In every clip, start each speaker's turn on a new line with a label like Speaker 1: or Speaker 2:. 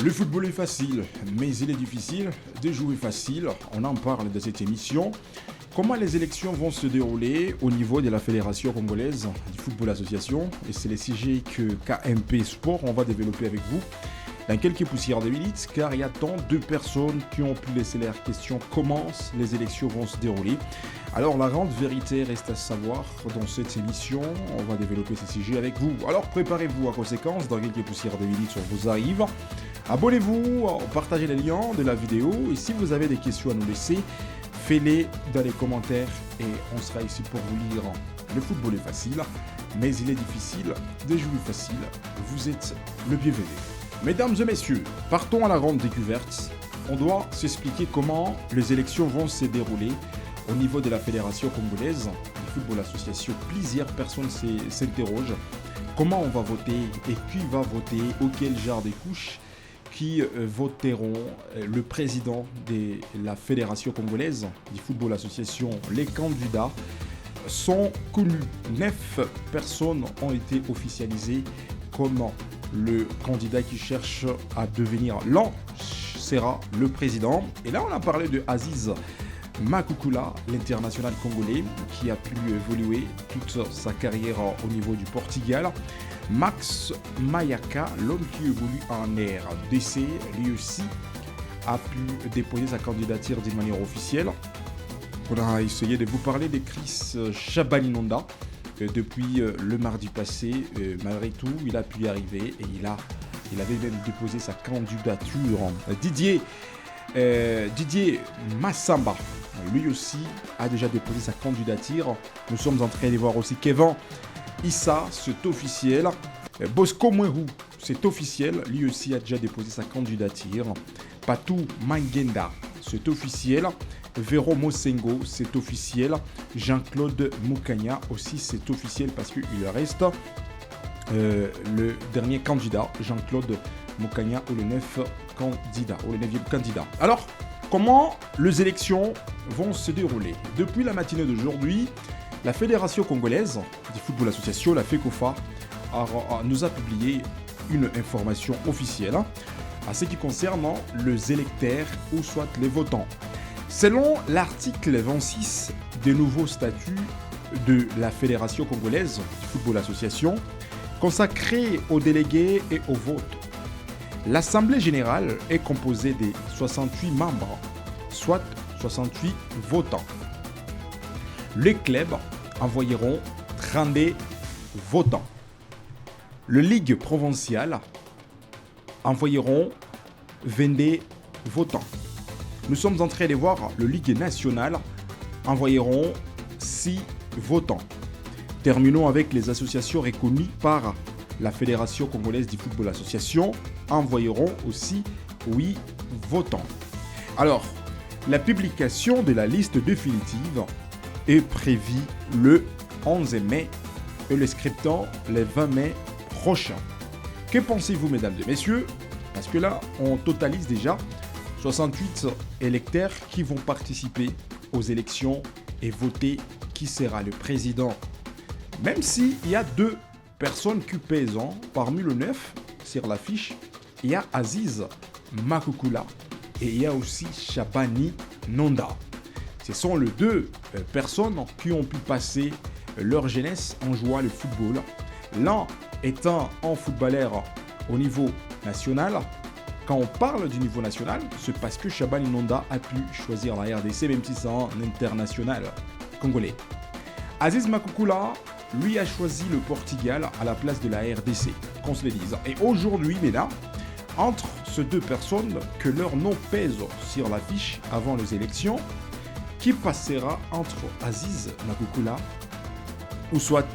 Speaker 1: Le football est facile, mais il est difficile de jouer facile. On en parle dans cette émission. Comment les élections vont se dérouler au niveau de la Fédération congolaise du football association. Et c'est le sujet que KMP Sport, on va développer avec vous dans quelques poussières de minutes, car il y a tant de personnes qui ont pu laisser leurs questions. Comment les élections vont se dérouler? Alors la grande vérité reste à savoir dans cette émission. On va développer ce sujet avec vous. Alors préparez-vous à conséquence, dans quelques poussières de minutes on vous arrive. Abonnez-vous, partagez les liens de la vidéo et si vous avez des questions à nous laisser, faites-les dans les commentaires et on sera ici pour vous lire. Le football est facile, mais il est difficile de jouer facile. Vous êtes le bienvenu. Mesdames et messieurs, partons à la grande découverte. On doit s'expliquer comment les élections vont se dérouler au niveau de la Fédération congolaise du football association. Plusieurs personnes s'interrogent comment on va voter et qui va voter, auquel genre de couches qui voteront le président de la Fédération congolaise du football association. Les candidats sont connus. 9 personnes ont été officialisées comme le candidat qui cherche à devenir l'un sera le président. Et là, on a parlé de Aziz Makukula, l'international congolais, qui a pu évoluer toute sa carrière au niveau du Portugal. Max Mayaka, l'homme qui évolue en RDC, lui aussi a pu déposer sa candidature d'une manière officielle. On a essayé de vous parler de Chris Chabalinonda depuis le mardi passé. Malgré tout, il a pu y arriver et il avait même déposé sa candidature. Didier Massamba, lui aussi a déjà déposé sa candidature. Nous sommes en train de voir aussi Kevin Issa, c'est officiel. Bosco Mweru, c'est officiel. Lui aussi a déjà déposé sa candidature. Patou Mangenda, c'est officiel. Vero Mosengo, c'est officiel. Jean-Claude Moukania aussi, c'est officiel parce qu'il reste le dernier candidat, Jean-Claude Moukania, ou le 9e candidat. Alors, comment les élections vont se dérouler? Depuis la matinée d'aujourd'hui, la Fédération congolaise du football association, la FECOFA, nous a publié une information officielle à ce qui concerne les électeurs ou soit les votants. Selon l'article 26 des nouveaux statuts de la Fédération congolaise du football association, consacré aux délégués et aux votes, l'Assemblée générale est composée de 68 membres, soit 68 votants. Les clubs envoyeront 32 votants. Les ligues provinciales envoyeront 22 votants. Nous sommes en train de voir le Ligue nationale envoyeront 6 votants. Terminons avec les associations reconnues par la Fédération congolaise du football association envoyeront aussi 8 votants. Alors, la publication de la liste définitive est prévue le 11 mai et le scrutin le 20 mai prochain. Que pensez-vous, mesdames et messieurs? Parce que là, on totalise déjà 68 électeurs qui vont participer aux élections et voter qui sera le président. Même s'il y a 2 personnes qui pèsent parmi le 9 sur l'affiche, il y a Aziz Makukula et il y a aussi Shabani Nonda. Ce sont les 2 personnes qui ont pu passer leur jeunesse en jouant le football. L'un étant un footballeur au niveau national. Quand on parle du niveau national, c'est parce que Shabani Nonda a pu choisir la RDC, même si c'est un international congolais. Aziz Makukula, lui, a choisi le Portugal à la place de la RDC, qu'on se le dise. Et aujourd'hui, mesdames, entre ces 2 personnes que leur nom pèse sur l'affiche avant les élections, qui passera entre Aziz Makukula ou soit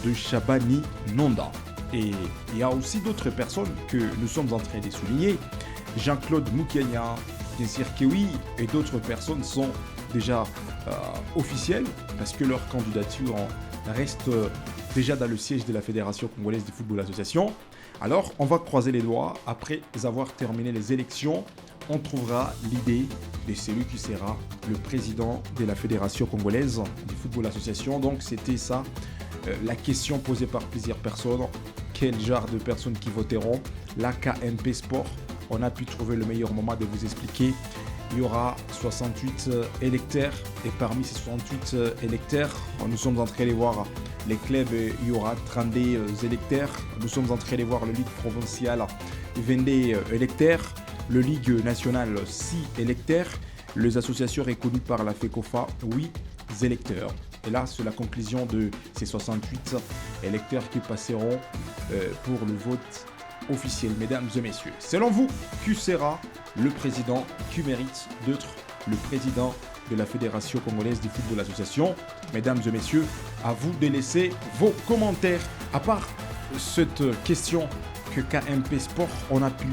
Speaker 1: de Shabani Nonda. Et il y a aussi d'autres personnes que nous sommes en train de souligner. Jean-Claude Moukania, bien sûr que oui, et d'autres personnes sont déjà officielles parce que leur candidature reste déjà dans le siège de la Fédération congolaise du football association. Alors, on va croiser les doigts. Après avoir terminé les élections, on trouvera l'idée de celui qui sera le président de la Fédération congolaise du football association. Donc, c'était ça, la question posée par plusieurs personnes. Quel genre de personnes qui voteront? La KMP Sport, on a pu trouver le meilleur moment de vous expliquer. Il y aura 68 électeurs et parmi ces 68 électeurs, nous sommes en train de voir les clubs, il y aura 32 électeurs. Nous sommes en train de voir le Ligue provinciale, 22 électeurs, le Ligue nationale, 6 électeurs, les associations reconnues par la FECOFA, 8 électeurs. Et là, c'est la conclusion de ces 68 électeurs qui passeront pour le vote officiel, mesdames et messieurs. Selon vous, qui sera le président qui mérite d'être le président de la Fédération congolaise du football association? Mesdames et messieurs, à vous de laisser vos commentaires. À part cette question que KMP Sport, on a pu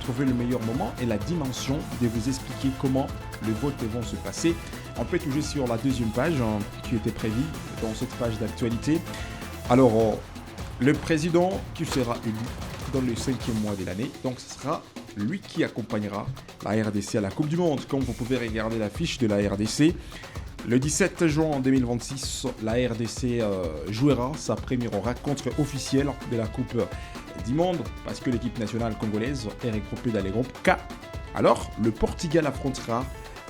Speaker 1: trouver le meilleur moment et la dimension de vous expliquer comment les votes vont se passer. On peut toucher sur la deuxième page qui était prévue dans cette page d'actualité. Alors, le président qui sera élu dans le 5e mois de l'année, donc ce sera lui qui accompagnera la RDC à la Coupe du Monde. Comme vous pouvez regarder l'affiche de la RDC, le 17 juin 2026, la RDC jouera sa première rencontre officielle de la Coupe du Monde parce que l'équipe nationale congolaise est regroupée dans les groupes K. Alors, le Portugal affrontera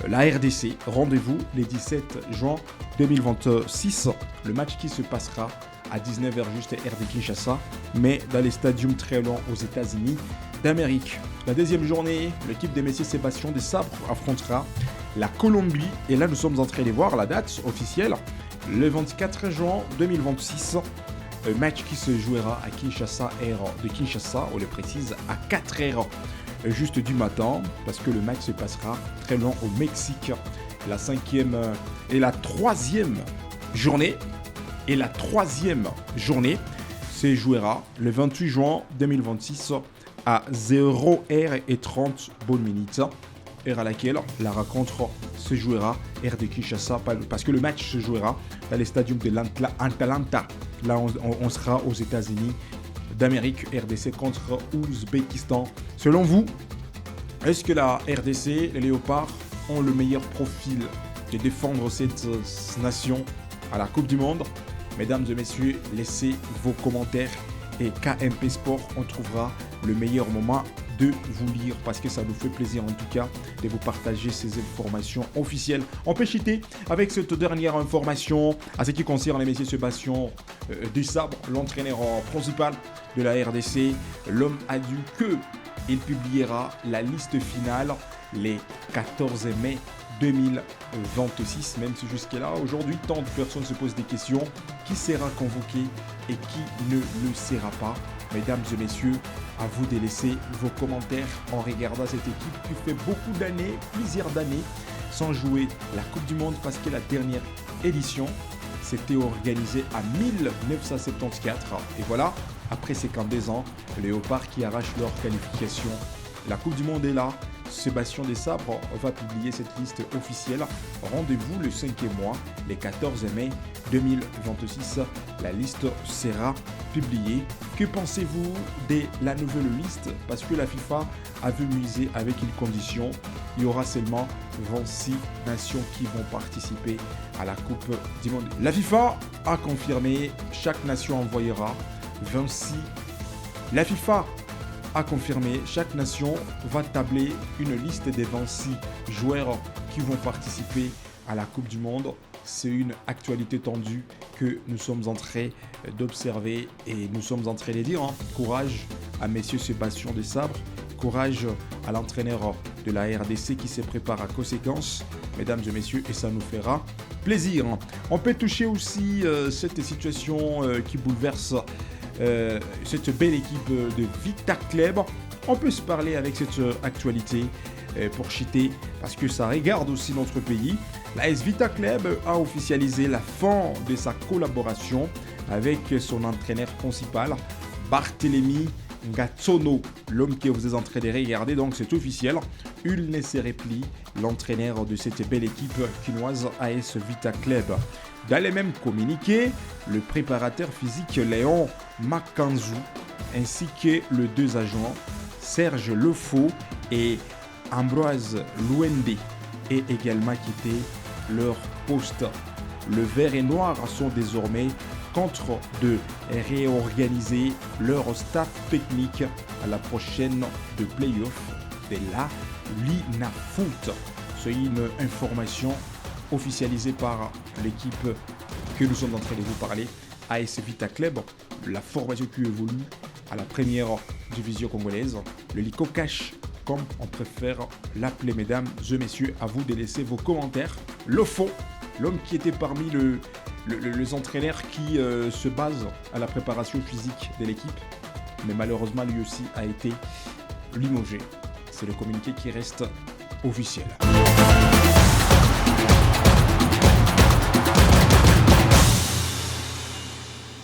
Speaker 1: la RDC. Rendez-vous le 17 juin 2026. Le match qui se passera à 19h juste RD Kinshasa, mais dans les stadiums très longs aux États-Unis d'Amérique. La deuxième journée, l'équipe des Messieurs Sébastien des Sabres affrontera la Colombie. Et là, nous sommes en train de voir la date officielle, le 24 juin 2026. Un match qui se jouera à Kinshasa, heure de Kinshasa, on le précise, à 4h juste du matin, parce que le match se passera très long au Mexique. La 5e et la 3e journée. Et la 3e journée se jouera le 28 juin 2026 à 0h30 bonnes minutes, heure à laquelle la rencontre se jouera heure de Kinshasa, parce que le match se jouera dans les stadiums de l'Atalanta. Là, on sera aux États-Unis d'Amérique, RDC contre Ouzbékistan. Selon vous, est-ce que la RDC, les Léopards, ont le meilleur profil de défendre cette nation à la Coupe du Monde? Mesdames et messieurs, laissez vos commentaires et KMP Sport, on trouvera le meilleur moment de vous lire parce que ça nous fait plaisir en tout cas de vous partager ces informations officielles. On peut chuter avec cette dernière information à ce qui concerne les messieurs Sébastien Desabre, l'entraîneur principal de la RDC. L'homme a dit qu'il publiera la liste finale les 14 mai 2026, même si jusqu'à là, aujourd'hui, tant de personnes se posent des questions. Qui sera convoqué et qui ne le sera pas? Mesdames et messieurs, à vous de laisser vos commentaires en regardant cette équipe qui fait beaucoup d'années, plusieurs d'années, sans jouer la Coupe du Monde parce que la dernière édition s'était organisée en 1974. Et voilà, après 52 ans, les Léopards qui arrachent leur qualification. La Coupe du Monde est là. Sébastien Desabre va publier cette liste officielle. Rendez-vous le 5e mois, le 14 mai 2026. La liste sera publiée. Que pensez-vous de la nouvelle liste? Parce que la FIFA a vu miser avec une condition. Il y aura seulement 26 nations qui vont participer à la Coupe du Monde. La FIFA a confirmé, chaque nation envoyera 26. La FIFA a confirmé, chaque nation va tabler une liste des 26 joueurs qui vont participer à la Coupe du Monde. C'est une actualité tendue que nous sommes en train d'observer et nous sommes en train de dire. Courage à messieurs Sébastien Desabre, courage à l'entraîneur de la RDC qui se prépare à conséquence, mesdames et messieurs, et ça nous fera plaisir. On peut toucher aussi cette situation qui bouleverse cette belle équipe de Vita Club. On peut se parler avec cette actualité pour chiter parce que ça regarde aussi notre pays. La S Vita Club a officialisé la fin de sa collaboration avec son entraîneur principal Barthélemy Ngatsono, l'homme que vous êtes en train de regarder. Donc c'est officiel, il ne serait plus l'entraîneur de cette belle équipe quinoise AS Vita Club. Dans les mêmes communiqués, le préparateur physique Léon Makanzou ainsi que les deux agents Serge Lefaux et Ambroise Louende aient également quitté leur poste. Le vert et noir sont désormais contre de réorganiser leur staff technique à la prochaine de play-off de la Linafoot. C'est une information officialisée par l'équipe que nous sommes en train de vous parler, AS Vita Club, la formation qui évolue à la première division congolaise, le Lico Cash, comme on préfère l'appeler, mesdames et messieurs. À vous de laisser vos commentaires. Lofo, l'homme qui était parmi les entraîneurs qui se basent à la préparation physique de l'équipe, mais malheureusement lui aussi a été limogé. C'est le communiqué qui reste officiel.